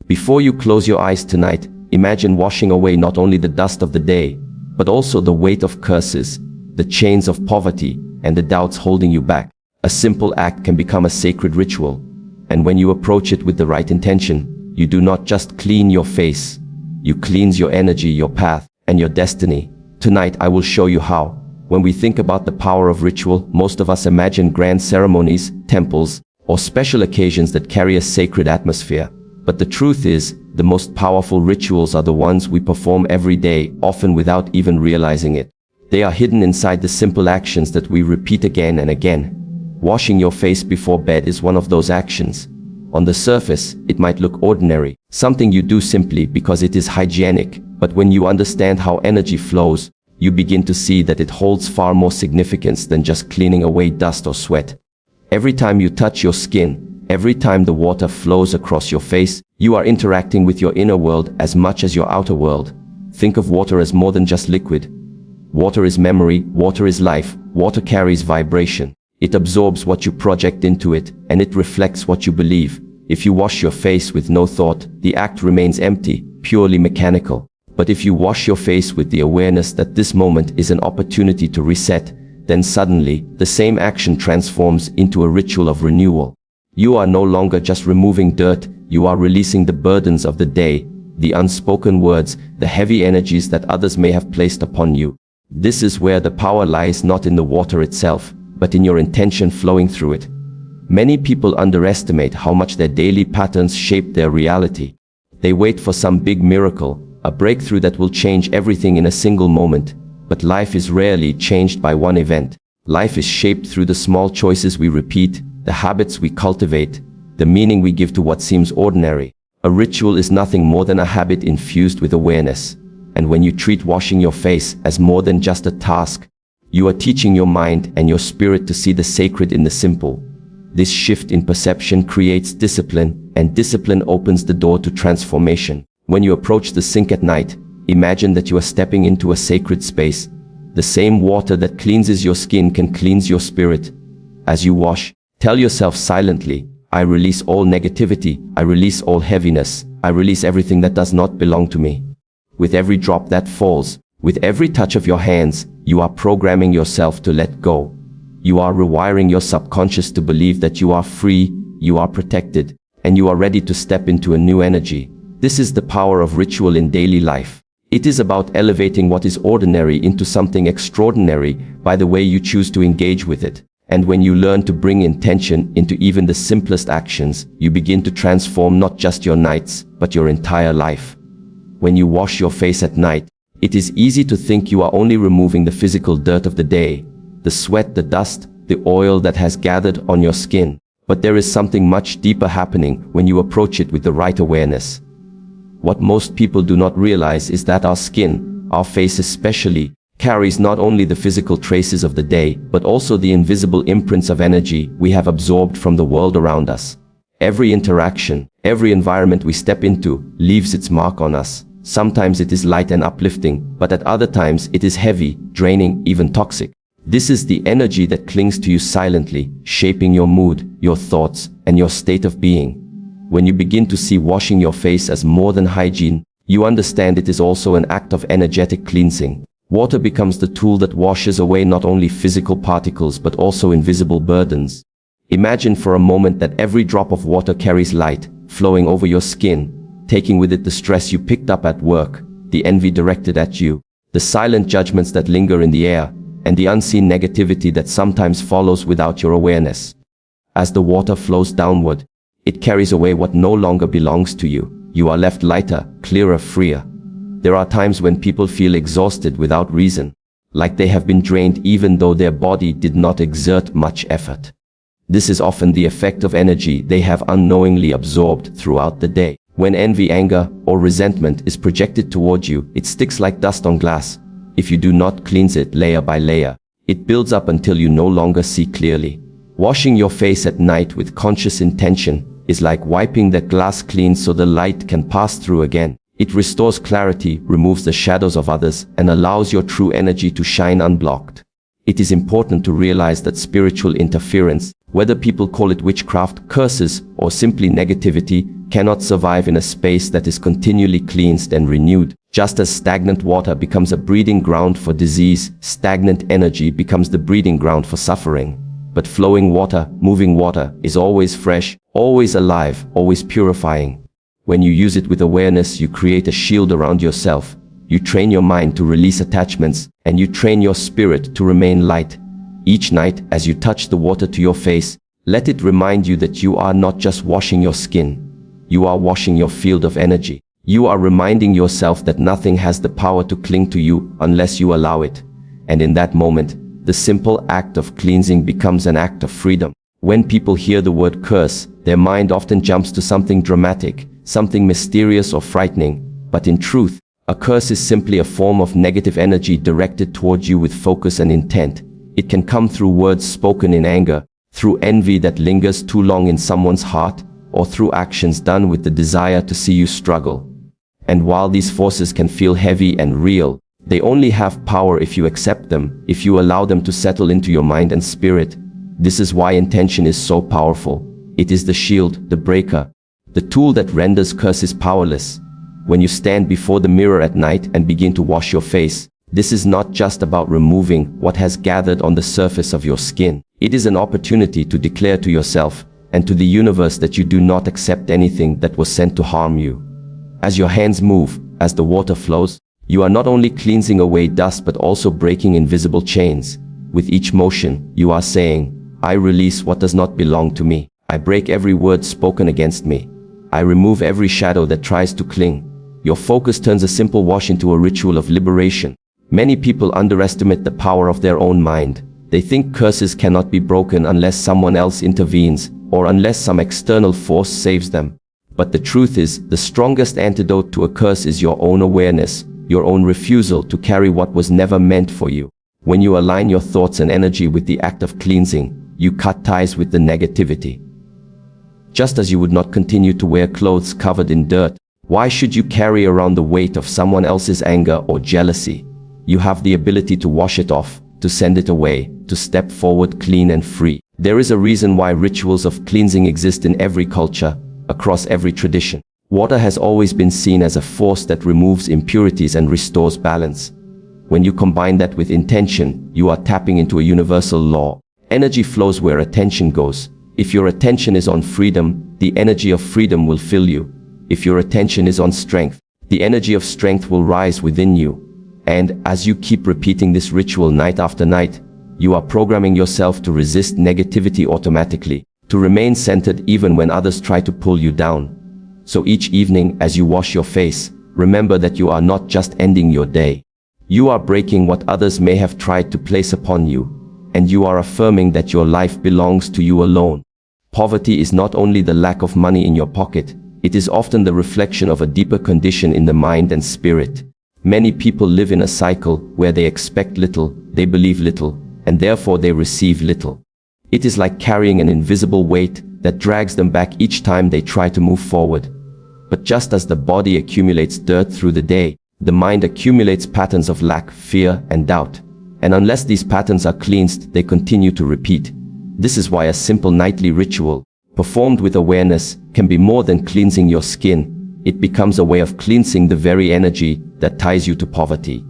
Before you close your eyes tonight, imagine washing away not only the dust of the day, but also the weight of curses, the chains of poverty, and the doubts holding you back. A simple act can become a sacred ritual, and when you approach it with the right intention, you do not just clean your face, you cleanse your energy, your path, and your destiny. Tonight I will show you how. When we think about the power of ritual, most of us imagine grand ceremonies, temples, or special occasions that carry a sacred atmosphere. But the truth is, the most powerful rituals are the ones we perform every day, often without even realizing it. They are hidden inside the simple actions that we repeat again and again. Washing your face before bed is one of those actions. On the surface, it might look ordinary, something you do simply because it is hygienic, but when you understand how energy flows, you begin to see that it holds far more significance than just cleaning away dust or sweat. Every time you touch your skin, every time the water flows across your face, you are interacting with your inner world as much as your outer world. Think of water as more than just liquid. Water is memory, water is life, water carries vibration. It absorbs what you project into it, and it reflects what you believe. If you wash your face with no thought, the act remains empty, purely mechanical. But if you wash your face with the awareness that this moment is an opportunity to reset, then suddenly, the same action transforms into a ritual of renewal. You are no longer just removing dirt, you are releasing the burdens of the day, the unspoken words, the heavy energies that others may have placed upon you. This is where the power lies, not in the water itself, but in your intention flowing through it. Many people underestimate how much their daily patterns shape their reality. They wait for some big miracle, a breakthrough that will change everything in a single moment. But life is rarely changed by one event. Life is shaped through the small choices we repeat, the habits we cultivate, the meaning we give to what seems ordinary. A ritual is nothing more than a habit infused with awareness. And when you treat washing your face as more than just a task, you are teaching your mind and your spirit to see the sacred in the simple. This shift in perception creates discipline, and discipline opens the door to transformation. When you approach the sink at night, imagine that you are stepping into a sacred space. The same water that cleanses your skin can cleanse your spirit. As you wash, tell yourself silently, I release all negativity, I release all heaviness, I release everything that does not belong to me. With every drop that falls, with every touch of your hands, you are programming yourself to let go. You are rewiring your subconscious to believe that you are free, you are protected, and you are ready to step into a new energy. This is the power of ritual in daily life. It is about elevating what is ordinary into something extraordinary by the way you choose to engage with it. And when you learn to bring intention into even the simplest actions, you begin to transform not just your nights, but your entire life. When you wash your face at night, it is easy to think you are only removing the physical dirt of the day, the sweat, the dust, the oil that has gathered on your skin. But there is something much deeper happening when you approach it with the right awareness. What most people do not realize is that our skin, our face especially, carries not only the physical traces of the day, but also the invisible imprints of energy we have absorbed from the world around us. Every interaction, every environment we step into, leaves its mark on us. Sometimes it is light and uplifting, but at other times it is heavy, draining, even toxic. This is the energy that clings to you silently, shaping your mood, your thoughts, and your state of being. When you begin to see washing your face as more than hygiene, you understand it is also an act of energetic cleansing. Water becomes the tool that washes away not only physical particles but also invisible burdens. Imagine for a moment that every drop of water carries light, flowing over your skin, taking with it the stress you picked up at work, the envy directed at you, the silent judgments that linger in the air, and the unseen negativity that sometimes follows without your awareness. As the water flows downward, it carries away what no longer belongs to you. You are left lighter, clearer, freer. There are times when people feel exhausted without reason, like they have been drained even though their body did not exert much effort. This is often the effect of energy they have unknowingly absorbed throughout the day. When envy, anger, or resentment is projected toward you, it sticks like dust on glass. If you do not cleanse it layer by layer, it builds up until you no longer see clearly. Washing your face at night with conscious intention is like wiping the glass clean so the light can pass through again. It restores clarity, removes the shadows of others, and allows your true energy to shine unblocked. It is important to realize that spiritual interference, whether people call it witchcraft, curses, or simply negativity, cannot survive in a space that is continually cleansed and renewed. Just as stagnant water becomes a breeding ground for disease, stagnant energy becomes the breeding ground for suffering. But flowing water, moving water, is always fresh, always alive, always purifying. When you use it with awareness, you create a shield around yourself. You train your mind to release attachments, and you train your spirit to remain light. Each night, as you touch the water to your face, let it remind you that you are not just washing your skin. You are washing your field of energy. You are reminding yourself that nothing has the power to cling to you unless you allow it. And in that moment, the simple act of cleansing becomes an act of freedom. When people hear the word curse, their mind often jumps to something dramatic, something mysterious or frightening. But in truth, a curse is simply a form of negative energy directed towards you with focus and intent. It can come through words spoken in anger, through envy that lingers too long in someone's heart, or through actions done with the desire to see you struggle. And while these forces can feel heavy and real, they only have power if you accept them, if you allow them to settle into your mind and spirit. This is why intention is so powerful. It is the shield, the breaker, the tool that renders curses powerless. When you stand before the mirror at night and begin to wash your face, this is not just about removing what has gathered on the surface of your skin. It is an opportunity to declare to yourself and to the universe that you do not accept anything that was sent to harm you. As your hands move, as the water flows, you are not only cleansing away dust but also breaking invisible chains. With each motion, you are saying, I release what does not belong to me. I break every word spoken against me. I remove every shadow that tries to cling. Your focus turns a simple wash into a ritual of liberation. Many people underestimate the power of their own mind. They think curses cannot be broken unless someone else intervenes, or unless some external force saves them. But the truth is, the strongest antidote to a curse is your own awareness, your own refusal to carry what was never meant for you. When you align your thoughts and energy with the act of cleansing, you cut ties with the negativity. Just as you would not continue to wear clothes covered in dirt, why should you carry around the weight of someone else's anger or jealousy? You have the ability to wash it off, to send it away, to step forward clean and free. There is a reason why rituals of cleansing exist in every culture, across every tradition. Water has always been seen as a force that removes impurities and restores balance. When you combine that with intention, you are tapping into a universal law. Energy flows where attention goes. If your attention is on freedom, the energy of freedom will fill you. If your attention is on strength, the energy of strength will rise within you. And as you keep repeating this ritual night after night, you are programming yourself to resist negativity automatically, to remain centered even when others try to pull you down. So each evening, as you wash your face, remember that you are not just ending your day. You are breaking what others may have tried to place upon you, and you are affirming that your life belongs to you alone. Poverty is not only the lack of money in your pocket, it is often the reflection of a deeper condition in the mind and spirit. Many people live in a cycle where they expect little, they believe little, and therefore they receive little. It is like carrying an invisible weight that drags them back each time they try to move forward. But just as the body accumulates dirt through the day, the mind accumulates patterns of lack, fear, and doubt. And unless these patterns are cleansed, they continue to repeat. This is why a simple nightly ritual, performed with awareness, can be more than cleansing your skin. It becomes a way of cleansing the very energy that ties you to poverty.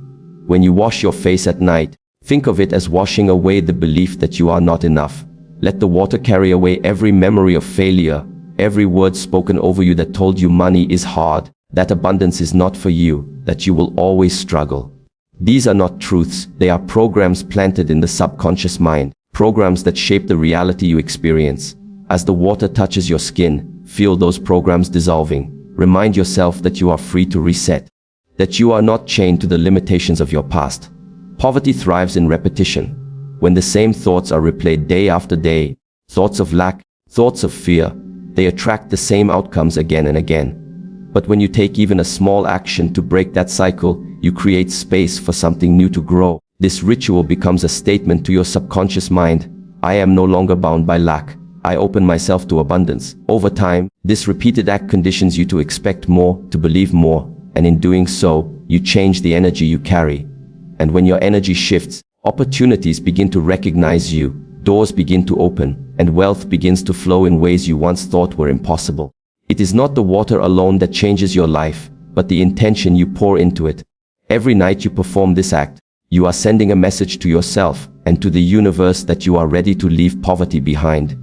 When you wash your face at night, think of it as washing away the belief that you are not enough. Let the water carry away every memory of failure, every word spoken over you that told you money is hard, that abundance is not for you, that you will always struggle. These are not truths, they are programs planted in the subconscious mind, programs that shape the reality you experience. As the water touches your skin, feel those programs dissolving. Remind yourself that you are free to reset, that you are not chained to the limitations of your past. Poverty thrives in repetition. When the same thoughts are replayed day after day, thoughts of lack, thoughts of fear, they attract the same outcomes again and again. But when you take even a small action to break that cycle, you create space for something new to grow. This ritual becomes a statement to your subconscious mind. I am no longer bound by lack. I open myself to abundance. Over time, this repeated act conditions you to expect more, to believe more, and in doing so, you change the energy you carry. And when your energy shifts, opportunities begin to recognize you, doors begin to open, and wealth begins to flow in ways you once thought were impossible. It is not the water alone that changes your life, but the intention you pour into it. Every night you perform this act, you are sending a message to yourself and to the universe that you are ready to leave poverty behind.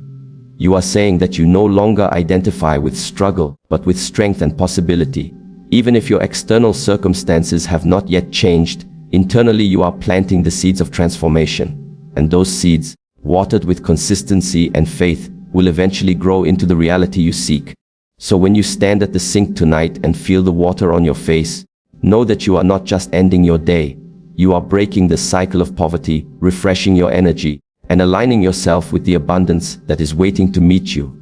You are saying that you no longer identify with struggle, but with strength and possibility. Even if your external circumstances have not yet changed, internally you are planting the seeds of transformation. And those seeds, watered with consistency and faith, will eventually grow into the reality you seek. So when you stand at the sink tonight and feel the water on your face, know that you are not just ending your day. You are breaking the cycle of poverty, refreshing your energy, and aligning yourself with the abundance that is waiting to meet you.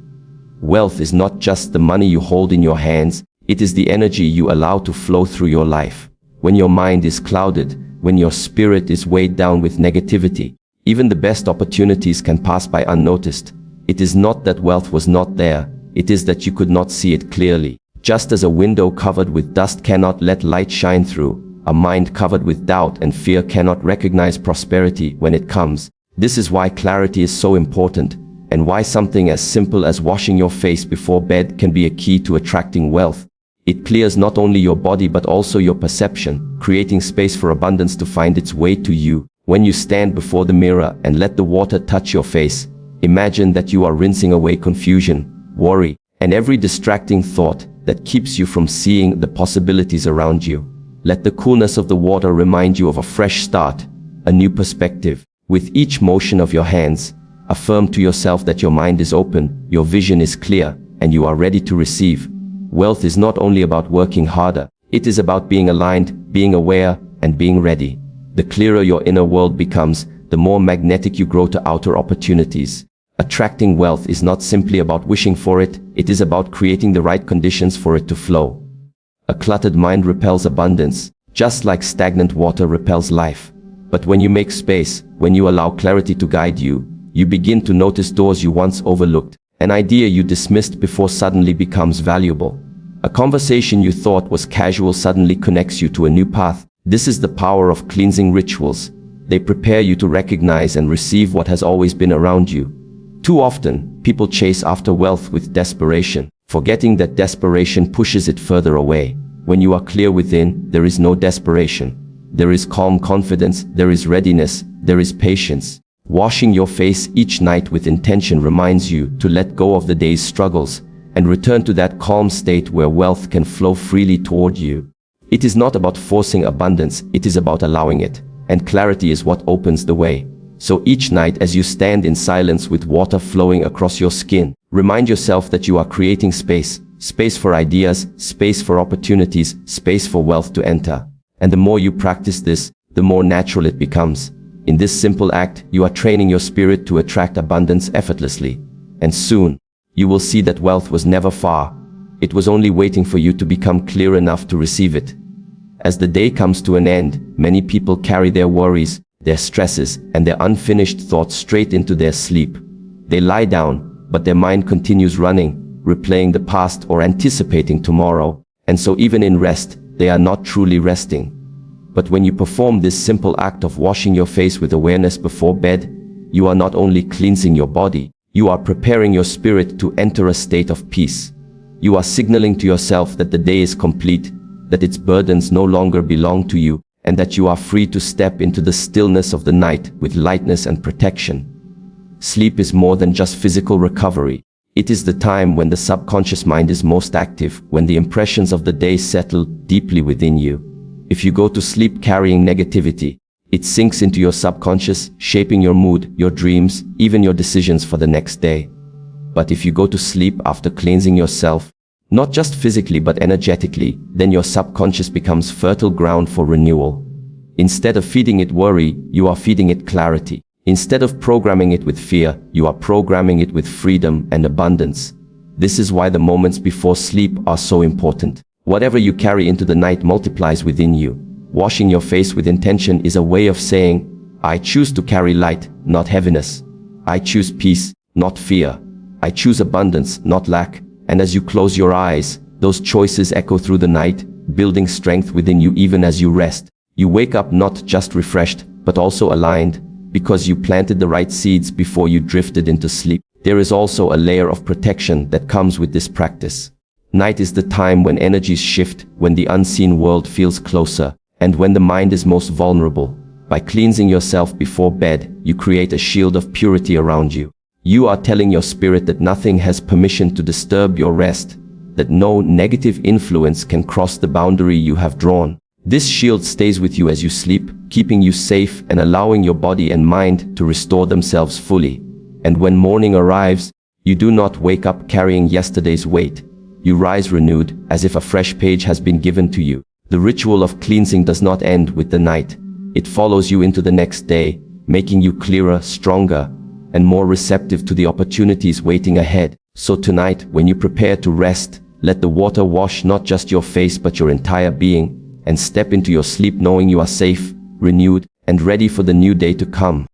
Wealth is not just the money you hold in your hands, it is the energy you allow to flow through your life. When your mind is clouded, when your spirit is weighed down with negativity, even the best opportunities can pass by unnoticed. It is not that wealth was not there, it is that you could not see it clearly. Just as a window covered with dust cannot let light shine through, a mind covered with doubt and fear cannot recognize prosperity when it comes. This is why clarity is so important, and why something as simple as washing your face before bed can be a key to attracting wealth. It clears not only your body but also your perception, creating space for abundance to find its way to you. When you stand before the mirror and let the water touch your face, imagine that you are rinsing away confusion, worry, and every distracting thought that keeps you from seeing the possibilities around you. Let the coolness of the water remind you of a fresh start, a new perspective. With each motion of your hands, affirm to yourself that your mind is open, your vision is clear, and you are ready to receive. Wealth is not only about working harder, it is about being aligned, being aware, and being ready. The clearer your inner world becomes, the more magnetic you grow to outer opportunities. Attracting wealth is not simply about wishing for it, it is about creating the right conditions for it to flow. A cluttered mind repels abundance, just like stagnant water repels life. But when you make space, when you allow clarity to guide you, you begin to notice doors you once overlooked. An idea you dismissed before suddenly becomes valuable. A conversation you thought was casual suddenly connects you to a new path. This is the power of cleansing rituals. They prepare you to recognize and receive what has always been around you. Too often, people chase after wealth with desperation, forgetting that desperation pushes it further away. When you are clear within, there is no desperation. There is calm confidence, there is readiness, there is patience. Washing your face each night with intention reminds you to let go of the day's struggles and return to that calm state where wealth can flow freely toward you. It is not about forcing abundance, it is about allowing it. And clarity is what opens the way. So each night as you stand in silence with water flowing across your skin, remind yourself that you are creating space. Space for ideas, space for opportunities, space for wealth to enter. And the more you practice this, the more natural it becomes. In this simple act, you are training your spirit to attract abundance effortlessly. And soon, you will see that wealth was never far. It was only waiting for you to become clear enough to receive it. As the day comes to an end, many people carry their worries, their stresses, and their unfinished thoughts straight into their sleep. They lie down, but their mind continues running, replaying the past or anticipating tomorrow. And so even in rest, they are not truly resting. But when you perform this simple act of washing your face with awareness before bed, you are not only cleansing your body, you are preparing your spirit to enter a state of peace. You are signaling to yourself that the day is complete, that its burdens no longer belong to you, and that you are free to step into the stillness of the night with lightness and protection. Sleep is more than just physical recovery. It is the time when the subconscious mind is most active, when the impressions of the day settle deeply within you. If you go to sleep carrying negativity, it sinks into your subconscious, shaping your mood, your dreams, even your decisions for the next day. But if you go to sleep after cleansing yourself, not just physically but energetically, then your subconscious becomes fertile ground for renewal. Instead of feeding it worry, you are feeding it clarity. Instead of programming it with fear, you are programming it with freedom and abundance. This is why the moments before sleep are so important. Whatever you carry into the night multiplies within you. Washing your face with intention is a way of saying, I choose to carry light, not heaviness. I choose peace, not fear. I choose abundance, not lack. And as you close your eyes, those choices echo through the night, building strength within you even as you rest. You wake up not just refreshed, but also aligned, because you planted the right seeds before you drifted into sleep. There is also a layer of protection that comes with this practice. Night is the time when energies shift, when the unseen world feels closer, and when the mind is most vulnerable. By cleansing yourself before bed, you create a shield of purity around you. You are telling your spirit that nothing has permission to disturb your rest, that no negative influence can cross the boundary you have drawn. This shield stays with you as you sleep, keeping you safe and allowing your body and mind to restore themselves fully. And when morning arrives, you do not wake up carrying yesterday's weight. You rise renewed, as if a fresh page has been given to you. The ritual of cleansing does not end with the night. It follows you into the next day, making you clearer, stronger, and more receptive to the opportunities waiting ahead. So tonight, when you prepare to rest, let the water wash not just your face but your entire being, and step into your sleep knowing you are safe, renewed, and ready for the new day to come.